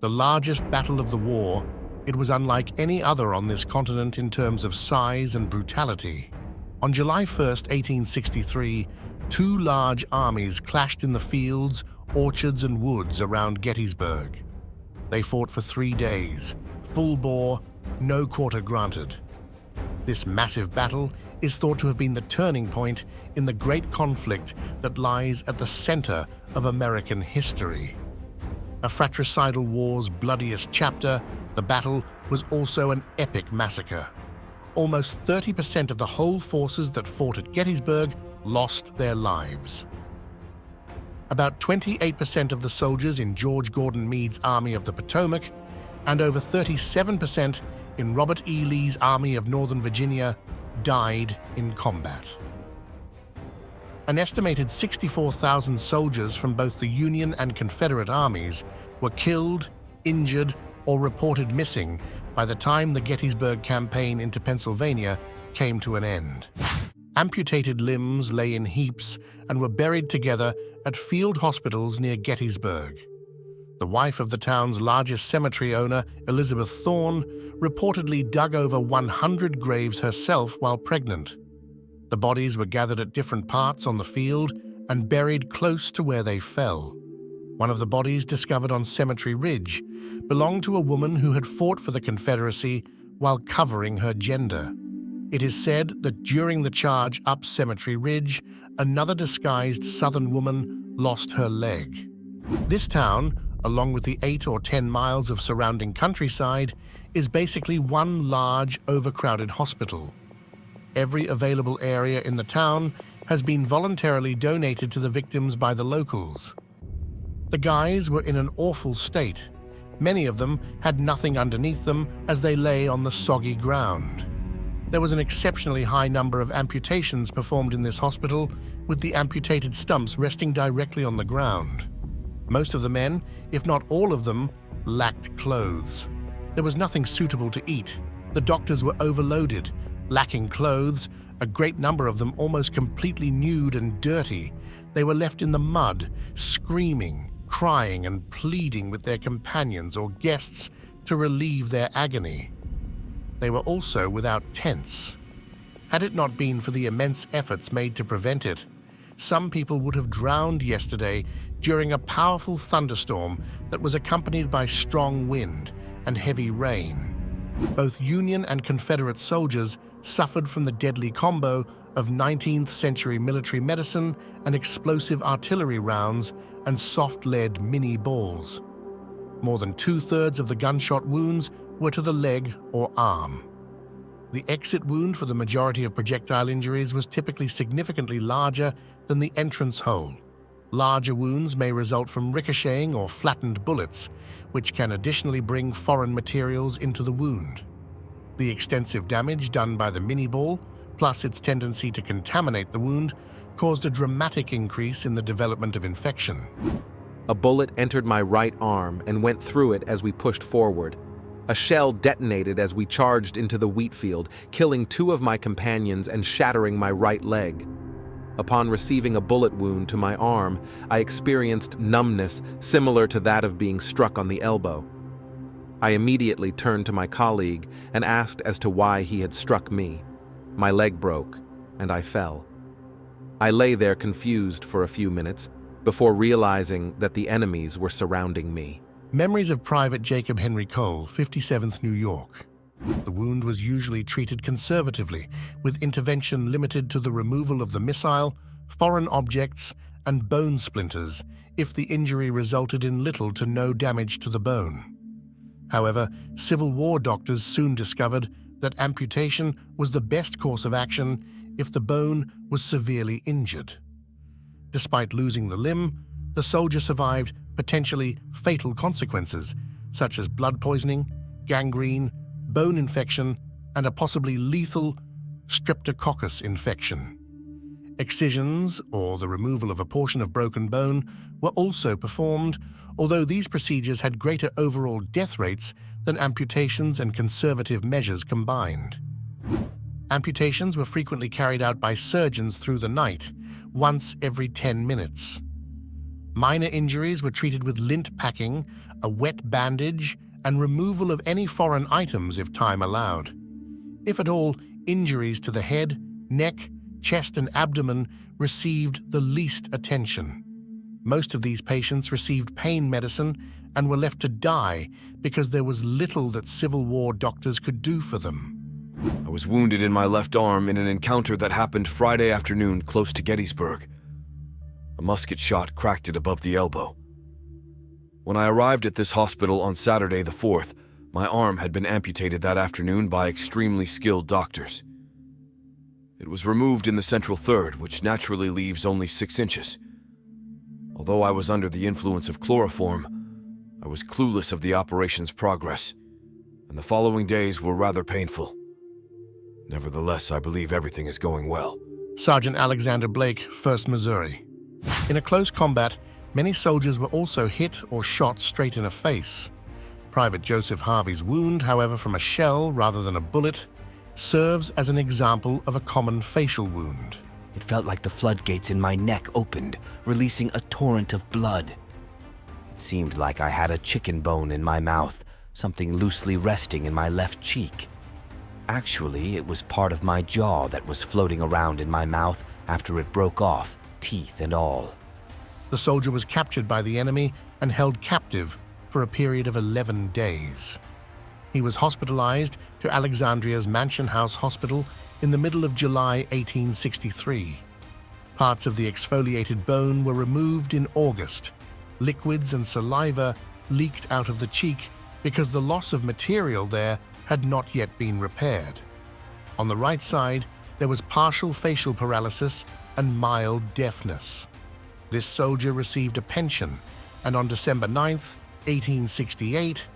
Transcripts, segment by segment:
The largest battle of the war, it was unlike any other on this continent in terms of size and brutality. On July 1st, 1863, two large armies clashed in the fields, orchards, and woods around Gettysburg. They fought for 3 days, full bore, no quarter granted. This massive battle is thought to have been the turning point in the great conflict that lies at the center of American history. A fratricidal war's bloodiest chapter, the battle was also an epic massacre. Almost 30% of the whole forces that fought at Gettysburg lost their lives. About 28% of the soldiers in George Gordon Meade's Army of the Potomac and over 37% in Robert E. Lee's Army of Northern Virginia died in combat. An estimated 64,000 soldiers from both the Union and Confederate armies were killed, injured, or reported missing by the time the Gettysburg campaign into Pennsylvania came to an end. Amputated limbs lay in heaps and were buried together at field hospitals near Gettysburg. The wife of the town's largest cemetery owner, Elizabeth Thorne, reportedly dug over 100 graves herself while pregnant. The bodies were gathered at different parts on the field and buried close to where they fell. One of the bodies discovered on Cemetery Ridge belonged to a woman who had fought for the Confederacy while covering her gender. It is said that during the charge up Cemetery Ridge, another disguised Southern woman lost her leg. This town, along with the 8 or 10 miles of surrounding countryside, is basically one large, overcrowded hospital. Every available area in the town has been voluntarily donated to the victims by the locals. The guys were in an awful state. Many of them had nothing underneath them as they lay on the soggy ground. There was an exceptionally high number of amputations performed in this hospital, with the amputated stumps resting directly on the ground. Most of the men, if not all of them, lacked clothes. There was nothing suitable to eat. The doctors were overloaded, lacking clothes, a great number of them almost completely nude and dirty. They were left in the mud, screaming, crying and pleading with their companions or guests to relieve their agony. They were also without tents. Had it not been for the immense efforts made to prevent it, some people would have drowned yesterday during a powerful thunderstorm that was accompanied by strong wind and heavy rain. Both Union and Confederate soldiers suffered from the deadly combo of 19th century military medicine and explosive artillery rounds and soft lead mini balls. More than 2/3 of the gunshot wounds were to the leg or arm. The exit wound for the majority of projectile injuries was typically significantly larger than the entrance hole. Larger wounds may result from ricocheting or flattened bullets, which can additionally bring foreign materials into the wound. The extensive damage done by the mini ball, plus its tendency to contaminate the wound, caused a dramatic increase in the development of infection. A bullet entered my right arm and went through it as we pushed forward. A shell detonated as we charged into the wheat field, killing 2 of my companions and shattering my right leg. Upon receiving a bullet wound to my arm, I experienced numbness similar to that of being struck on the elbow. I immediately turned to my colleague and asked as to why he had struck me. My leg broke, and I fell. I lay there confused for a few minutes before realizing that the enemies were surrounding me. Memories of Private Jacob Henry Cole, 57th New York. The wound was usually treated conservatively, with intervention limited to the removal of the missile, foreign objects, and bone splinters if the injury resulted in little to no damage to the bone. However, Civil War doctors soon discovered that amputation was the best course of action if the bone was severely injured. Despite losing the limb, the soldier survived potentially fatal consequences, such as blood poisoning, gangrene, bone infection, and a possibly lethal streptococcus infection. Excisions, or the removal of a portion of broken bone, were also performed, although these procedures had greater overall death rates than amputations and conservative measures combined. Amputations were frequently carried out by surgeons through the night, once every 10 minutes. Minor injuries were treated with lint packing, a wet bandage, and removal of any foreign items if time allowed. If at all, injuries to the head, neck, chest, and abdomen received the least attention. Most of these patients received pain medicine and were left to die because there was little that Civil War doctors could do for them. I was wounded in my left arm in an encounter that happened Friday afternoon close to Gettysburg. A musket shot cracked it above the elbow. When I arrived at this hospital on Saturday the 4th, my arm had been amputated that afternoon by extremely skilled doctors. It was removed in the central third, which naturally leaves only 6 inches. Although I was under the influence of chloroform, I was clueless of the operation's progress, and the following days were rather painful. Nevertheless, I believe everything is going well. Sergeant Alexander Blake, 1st Missouri. In a close combat, many soldiers were also hit or shot straight in the face. Private Joseph Harvey's wound, however, from a shell rather than a bullet, serves as an example of a common facial wound. It felt like the floodgates in my neck opened, releasing a torrent of blood. It seemed like I had a chicken bone in my mouth, something loosely resting in my left cheek. Actually, it was part of my jaw that was floating around in my mouth after it broke off, teeth and all. The soldier was captured by the enemy and held captive for a period of 11 days. He was hospitalized to Alexandria's Mansion House Hospital in the middle of July 1863. Parts of the exfoliated bone were removed in August. Liquids and saliva leaked out of the cheek because the loss of material there had not yet been repaired. On the right side, there was partial facial paralysis and mild deafness. This soldier received a pension, and on December 9th, 1868,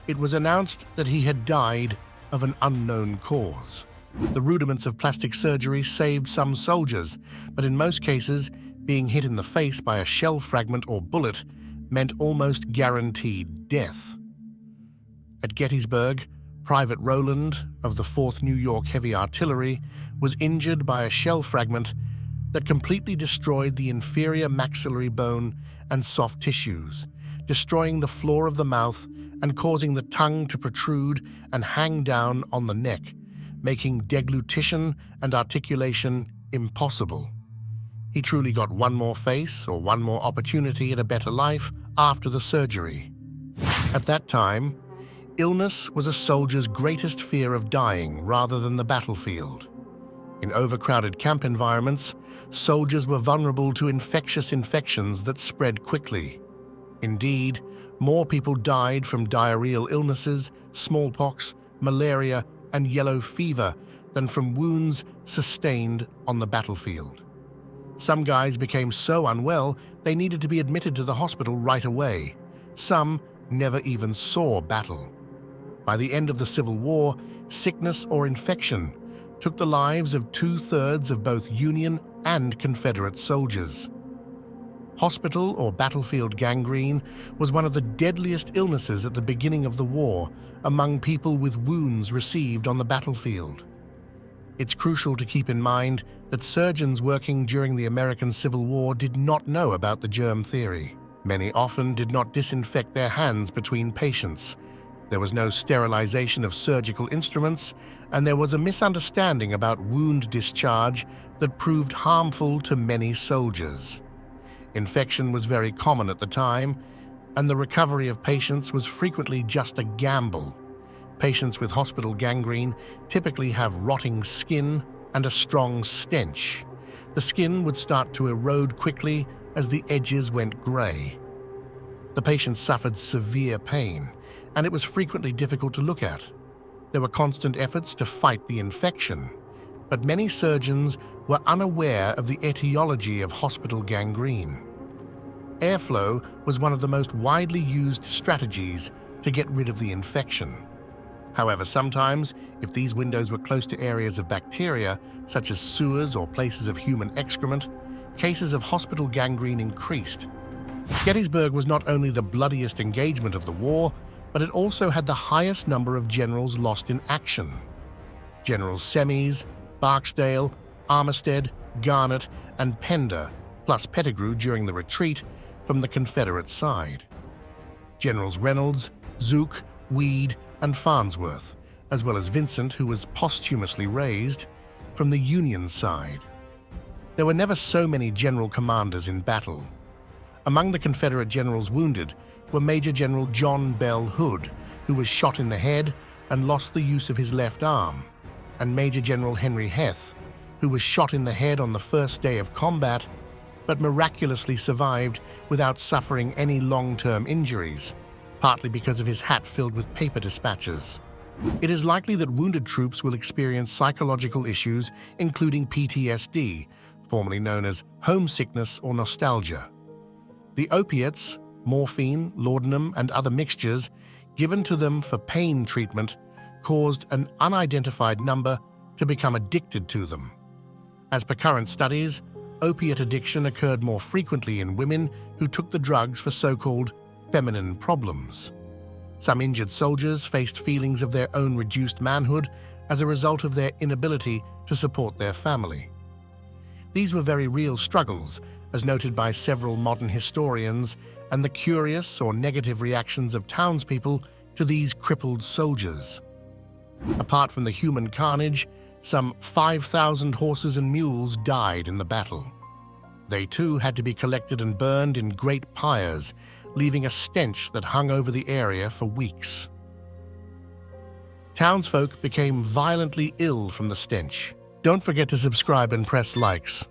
it was announced that he had died of an unknown cause. The rudiments of plastic surgery saved some soldiers, but in most cases, being hit in the face by a shell fragment or bullet meant almost guaranteed death. At Gettysburg, Private Rowland of the 4th New York Heavy Artillery was injured by a shell fragment that completely destroyed the inferior maxillary bone and soft tissues, destroying the floor of the mouth and causing the tongue to protrude and hang down on the neck, making deglutition and articulation impossible. He truly got one more face or one more opportunity at a better life after the surgery. At that time, illness was a soldier's greatest fear of dying rather than the battlefield. In overcrowded camp environments, soldiers were vulnerable to infectious infections that spread quickly. Indeed, more people died from diarrheal illnesses, smallpox, malaria, and yellow fever than from wounds sustained on the battlefield. Some guys became so unwell they needed to be admitted to the hospital right away. Some never even saw battle. By the end of the Civil War, sickness or infection took the lives of 2/3 of both Union and Confederate soldiers. Hospital or battlefield gangrene was one of the deadliest illnesses at the beginning of the war among people with wounds received on the battlefield. It's crucial to keep in mind that surgeons working during the American Civil War did not know about the germ theory. Many often did not disinfect their hands between patients. There was no sterilization of surgical instruments, and there was a misunderstanding about wound discharge that proved harmful to many soldiers. Infection was very common at the time, and the recovery of patients was frequently just a gamble. Patients with hospital gangrene typically have rotting skin and a strong stench. The skin would start to erode quickly as the edges went gray. The patient suffered severe pain, and it was frequently difficult to look at. There were constant efforts to fight the infection, but many surgeons were unaware of the etiology of hospital gangrene. Airflow was one of the most widely used strategies to get rid of the infection. However, sometimes, if these windows were close to areas of bacteria, such as sewers or places of human excrement, cases of hospital gangrene increased. Gettysburg was not only the bloodiest engagement of the war, but it also had the highest number of generals lost in action. Generals Semmes, Barksdale, Armistead, Garnett, and Pender, plus Pettigrew during the retreat from the Confederate side. Generals Reynolds, Zook, Weed, and Farnsworth, as well as Vincent, who was posthumously raised, from the Union side. There were never so many general commanders in battle. Among the Confederate generals wounded were Major General John Bell Hood, who was shot in the head and lost the use of his left arm, and Major General Henry Heth, who was shot in the head on the first day of combat, but miraculously survived without suffering any long-term injuries, partly because of his hat filled with paper dispatches. It is likely that wounded troops will experience psychological issues, including PTSD, formerly known as homesickness or nostalgia. The opiates, morphine, laudanum, and other mixtures given to them for pain treatment caused an unidentified number to become addicted to them. As per current studies, opiate addiction occurred more frequently in women who took the drugs for so-called feminine problems. Some injured soldiers faced feelings of their own reduced manhood as a result of their inability to support their family. These were very real struggles, as noted by several modern historians, and the curious or negative reactions of townspeople to these crippled soldiers. Apart from the human carnage, some 5,000 horses and mules died in the battle. They too had to be collected and burned in great pyres, leaving a stench that hung over the area for weeks. Townsfolk became violently ill from the stench. Don't forget to subscribe and press likes.